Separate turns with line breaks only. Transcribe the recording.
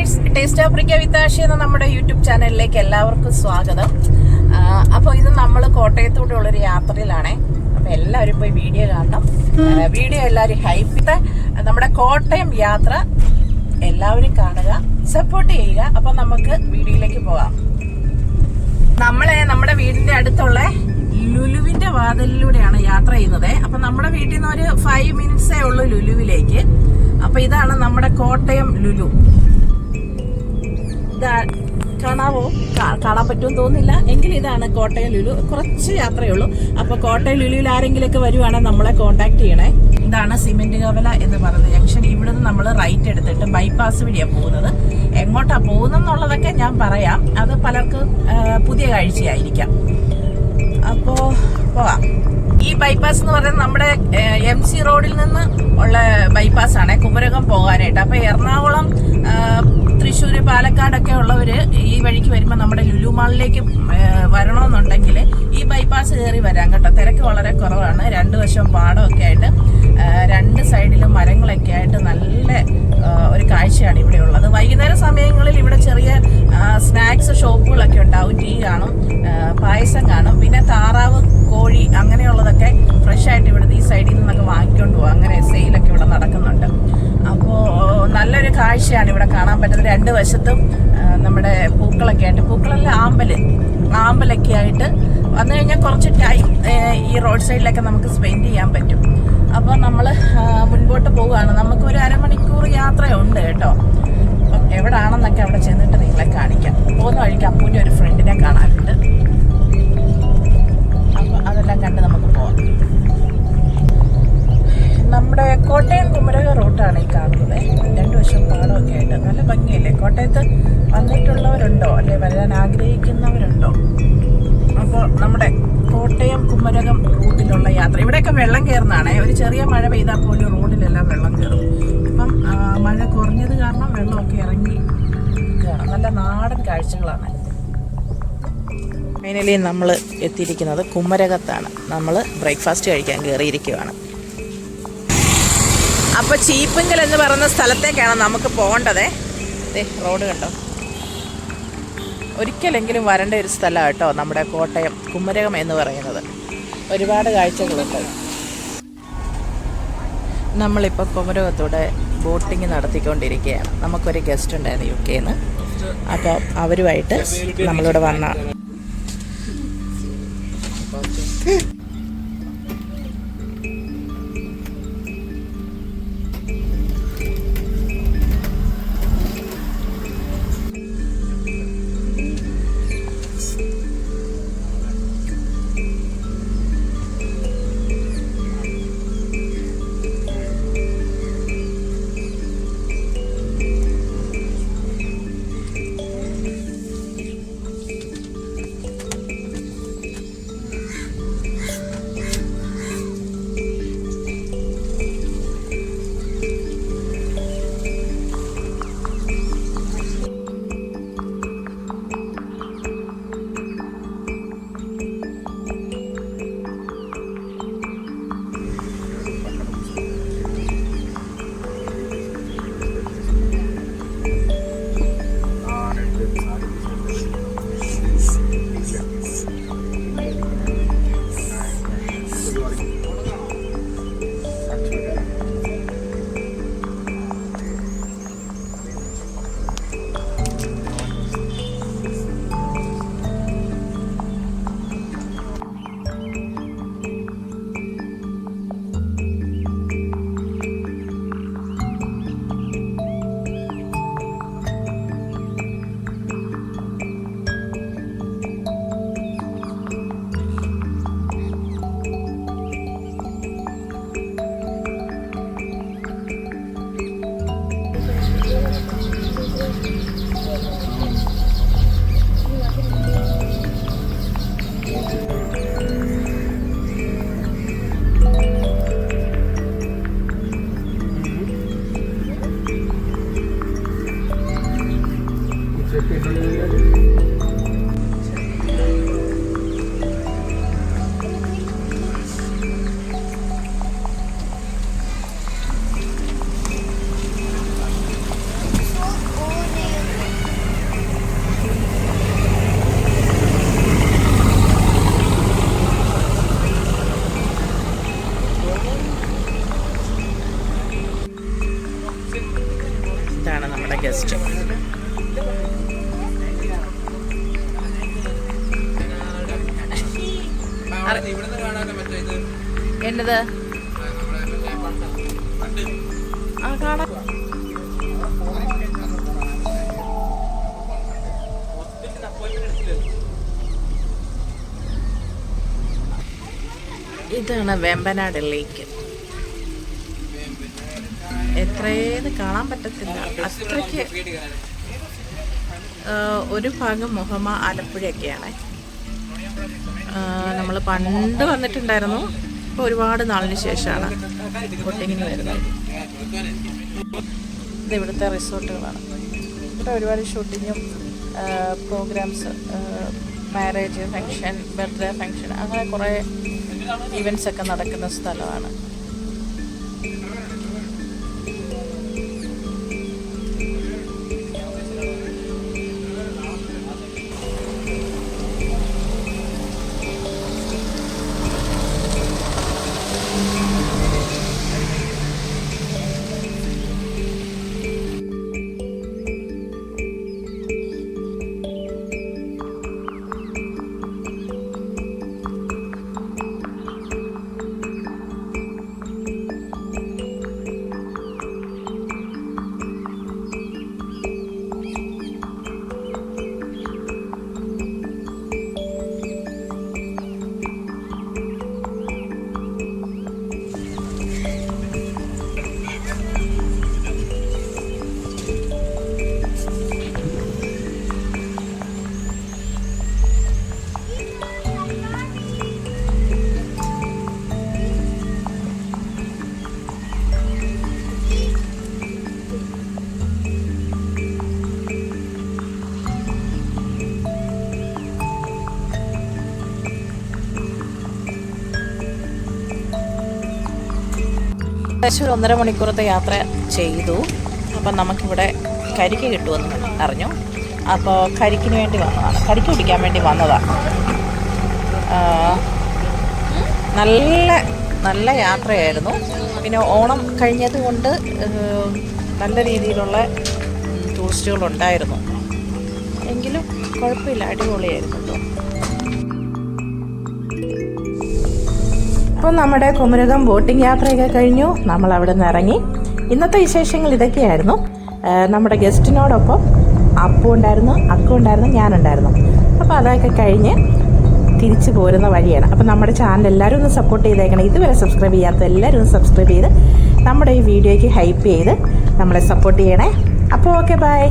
Guys, taste Africa വിത്ത് ആഷി എന്ന നമ്മുടെ YouTube ചാനലിലേക്ക് എല്ലാവർക്കും സ്വാഗതം. അപ്പോൾ ഇത് നമ്മൾ കോട്ടയത്തൂടെ ഉള്ളൊരു യാത്രയിലാണേ. അപ്പോൾ എല്ലാവരും പോയി വീഡിയോ കാണണം. വീഡിയോ എല്ലാവരും ഹൈപ്പ് നമ്മുടെ കോട്ടയം യാത്ര എല്ലാവരും കാണുക, സപ്പോർട്ട് ചെയ്യുക. അപ്പോൾ നമുക്ക് വീഡിയോയിലേക്ക് പോകാം. നമ്മുടെ വീടിന്റെ അടുത്തുള്ള ലുലുവിന്റെ വാതിലിലൂടെയാണ് യാത്ര ചെയ്യുന്നത്. അപ്പൊ നമ്മുടെ വീട്ടിൽ നിന്ന് ഒരു 5 മിനിറ്റ്സേ ഉള്ളൂ ലുലുവിലേക്ക്. അപ്പൊ ഇതാണ് നമ്മുടെ കോട്ടയം ലുലു. കാണാൻ പറ്റുമെന്ന് തോന്നുന്നില്ല, എങ്കിലും ഇതാണ് കോട്ടയം ലുലു. കുറച്ച് യാത്രയേ ഉള്ളൂ. അപ്പൊ കോട്ടയം ലുലുവിൽ ആരെങ്കിലുമൊക്കെ വരുവാണെങ്കിൽ നമ്മളെ കോണ്ടാക്ട് ചെയ്യണേ. ഇതാണ് സിമെന്റ് കവല എന്ന് പറയുന്നത് ജംഗ്ഷൻ. ഇവിടുന്ന് നമ്മൾ റൈറ്റ് എടുത്തിട്ട് ബൈപ്പാസ് വഴിയാണ് പോകുന്നത്. എങ്ങോട്ടാ പോകുന്നെന്നുള്ളതൊക്കെ ഞാൻ പറയാം. അത് പലർക്കും പുതിയ കാഴ്ചയായിരിക്കാം. അപ്പോ പോവാം. ഈ ബൈപ്പാസ് എന്ന് പറയുന്നത് നമ്മുടെ MC റോഡിൽ നിന്ന് ഉള്ള ബൈപ്പാസ് ആണ് കുമരകം പോകാനായിട്ട്. അപ്പൊ എറണാകുളം, തൃശ്ശൂർ, പാലക്കാടൊക്കെ ഉള്ളവര് ഈ വഴിക്ക് വരുമ്പോൾ നമ്മുടെ ലുലു മാളിലേക്ക് വരണമെന്നുണ്ടെങ്കിൽ ഈ ബൈപ്പാസ് കയറി വരാം കേട്ടോ. തിരക്ക് വളരെ കുറവാണ്. 2 വശവും പാടമൊക്കെ ആയിട്ട് 2 സൈഡിലും മരങ്ങളൊക്കെ ആയിട്ട് നല്ല ഒരു കാഴ്ചയാണ് ഇവിടെ ഉള്ളത്. വൈകുന്നേര സമയങ്ങളിൽ ഇവിടെ ചെറിയ സ്നാക്സ് ഷോപ്പുകളൊക്കെ ഉണ്ടാവും. ടീ കാണും, പായസം കാണും, പിന്നെ താറാവ്, കോഴി അങ്ങനെയുള്ളതൊക്കെ ഫ്രഷ് ആയിട്ട് ഇവിടുത്തെ ഈ സൈഡിൽ നിന്നൊക്കെ വാങ്ങിക്കൊണ്ട് പോകും. അങ്ങനെ സെയിലൊക്കെ ഇവിടെ നടക്കുന്നുണ്ട്. അപ്പോൾ നല്ലൊരു കാഴ്ചയാണ് ഇവിടെ കാണാൻ പറ്റുന്നത്. 2 വശത്തും നമ്മുടെ പൂക്കളൊക്കെ ആയിട്ട്, പൂക്കളല്ല ആമ്പലൊക്കെ ആയിട്ട് വന്നു കഴിഞ്ഞാൽ കുറച്ച് ടൈം ഈ റോഡ് സൈഡിലൊക്കെ നമുക്ക് സ്പെൻഡ് ചെയ്യാൻ പറ്റും. അപ്പോൾ നമ്മൾ മുൻപോട്ട് പോവുകയാണ്. നമുക്ക് ഒരു 1/2 മണിക്കൂർ യാത്രയുണ്ട് കേട്ടോ. അപ്പം എവിടാണെന്നൊക്കെ അവിടെ ചെന്നിട്ട് നിങ്ങളെ കാണിക്കാം. പോകുന്ന വഴിക്ക് അപ്പൂൻ്റെ ഒരു ഫ്രണ്ടിനെ കാണാനുണ്ട്. അപ്പം അതെല്ലാം കണ്ട് നമുക്ക് പോവാം. നമ്മുടെ കോട്ടയം കുമരകം റൂട്ടാണ് ഈ കാണുന്നത്. 2 വശം പാടമൊക്കെ ആയിട്ട് നല്ല ഭംഗിയല്ലേ. കോട്ടയത്ത് വന്നിട്ടുള്ളവരുണ്ടോ, അല്ലെ വരാൻ ആഗ്രഹിക്കുന്നവരുണ്ടോ? അപ്പോൾ നമ്മുടെ കോട്ടയം കുമരകം റൂട്ടിലുള്ള യാത്ര. ഇവിടെയൊക്കെ വെള്ളം കയറുന്നതാണേ. ഒരു ചെറിയ മഴ പെയ്താൽ പോലും റോഡിലെല്ലാം വെള്ളം കയറും. ഇപ്പം മഴ കുറഞ്ഞത് കാരണം വെള്ളമൊക്കെ ഇറങ്ങി നിൽക്കുകയാണ്. നല്ല നാടൻ കാഴ്ചകളാണ്. ഫൈനലി നമ്മൾ എത്തിയിരിക്കുന്നത് കുമരകത്താണ്. നമ്മൾ ബ്രേക്ക്ഫാസ്റ്റ് കഴിക്കാൻ കയറിയിരിക്കുകയാണ്. അപ്പോൾ ചീപ്പുങ്കൽ എന്ന് പറയുന്ന സ്ഥലത്തേക്കാണ് നമുക്ക് പോകേണ്ടത്. റോഡ് കണ്ടോ. ഒരിക്കലെങ്കിലും വരേണ്ട ഒരു സ്ഥലമാണ് കേട്ടോ നമ്മുടെ കോട്ടയം കുമരകം എന്ന് പറയുന്നത്. ഒരുപാട് കാഴ്ചകളുണ്ട്. നമ്മളിപ്പോൾ കുമരകത്തൂടെ ബോട്ടിങ് നടത്തിക്കൊണ്ടിരിക്കുകയാണ്. നമുക്കൊരു ഗസ്റ്റ് ഉണ്ടായിരുന്നു UK നിന്ന്. അപ്പോൾ അവരുമായിട്ട് നമ്മളിവിടെ വന്ന നമ്മുടെ ഗസ്റ്റ്. എന്നത് കാണാം. ഇതാണ് വേമ്പനാട് ലേക്ക്. എത്രയെന്ന് കാണാൻ പറ്റത്തില്ല, അത്രയ്ക്ക്. ഒരു ഭാഗം മുഹമ്മ, ആലപ്പുഴയൊക്കെയാണ്. നമ്മൾ പണ്ട് വന്നിട്ടുണ്ടായിരുന്നു. ഇപ്പോൾ ഒരുപാട് നാളിന് ശേഷമാണ് ബോട്ടിങ്ങിന് വരുന്നത്. ഇത് ഇവിടുത്തെ റിസോർട്ടുകളാണ്. ഇവിടെ ഒരുപാട് ഷൂട്ടിങ്ങും programmes, marriage function, birthday function, അങ്ങനെ കുറേ ഈവൻറ്റ്സ് ഒക്കെ നടക്കുന്ന സ്ഥലമാണ്. ഏകദേശം ഒരു 1.5 മണിക്കൂറത്തെ യാത്ര ചെയ്തു. അപ്പം നമുക്കിവിടെ കരിക്ക് കിട്ടുമെന്ന് അറിഞ്ഞു. അപ്പോൾ കരിക്കിന് വേണ്ടി വന്നതാണ്, കരിക്ക് കുടിക്കാൻ വേണ്ടി വന്നതാണ്. നല്ല യാത്രയായിരുന്നു. പിന്നെ ഓണം കഴിഞ്ഞത് കൊണ്ട് നല്ല രീതിയിലുള്ള ടൂറിസ്റ്റുകളുണ്ടായിരുന്നു. എങ്കിലും കുഴപ്പമില്ല, അടിപൊളിയായിരുന്നു കേട്ടോ. അപ്പോൾ നമ്മുടെ കുമരകം ബോട്ടിംഗ് യാത്രയൊക്കെ കഴിഞ്ഞു. നമ്മൾ അവിടെ നിന്ന് ഇറങ്ങി. ഇന്നത്തെ വിശേഷങ്ങൾ ഇതൊക്കെയായിരുന്നു. നമ്മുടെ ഗസ്റ്റിനോടൊപ്പം അപ്പു ഉണ്ടായിരുന്നു, അക്കു ഉണ്ടായിരുന്നു, ഞാനുണ്ടായിരുന്നു. അപ്പോൾ അതൊക്കെ കഴിഞ്ഞ് തിരിച്ചു പോരുന്ന വഴിയാണ്. അപ്പോൾ നമ്മുടെ ചാനൽ എല്ലാവരും ഒന്ന് സപ്പോർട്ട് ചെയ്തേക്കണം. ഇതുവരെ സബ്സ്ക്രൈബ് ചെയ്യാത്ത എല്ലാവരും ഒന്ന് സബ്സ്ക്രൈബ് ചെയ്ത് നമ്മുടെ ഈ വീഡിയോയ്ക്ക് ഹൈപ്പ് ചെയ്ത് നമ്മളെ സപ്പോർട്ട് ചെയ്യണേ. അപ്പോൾ ഓക്കെ, ബൈ.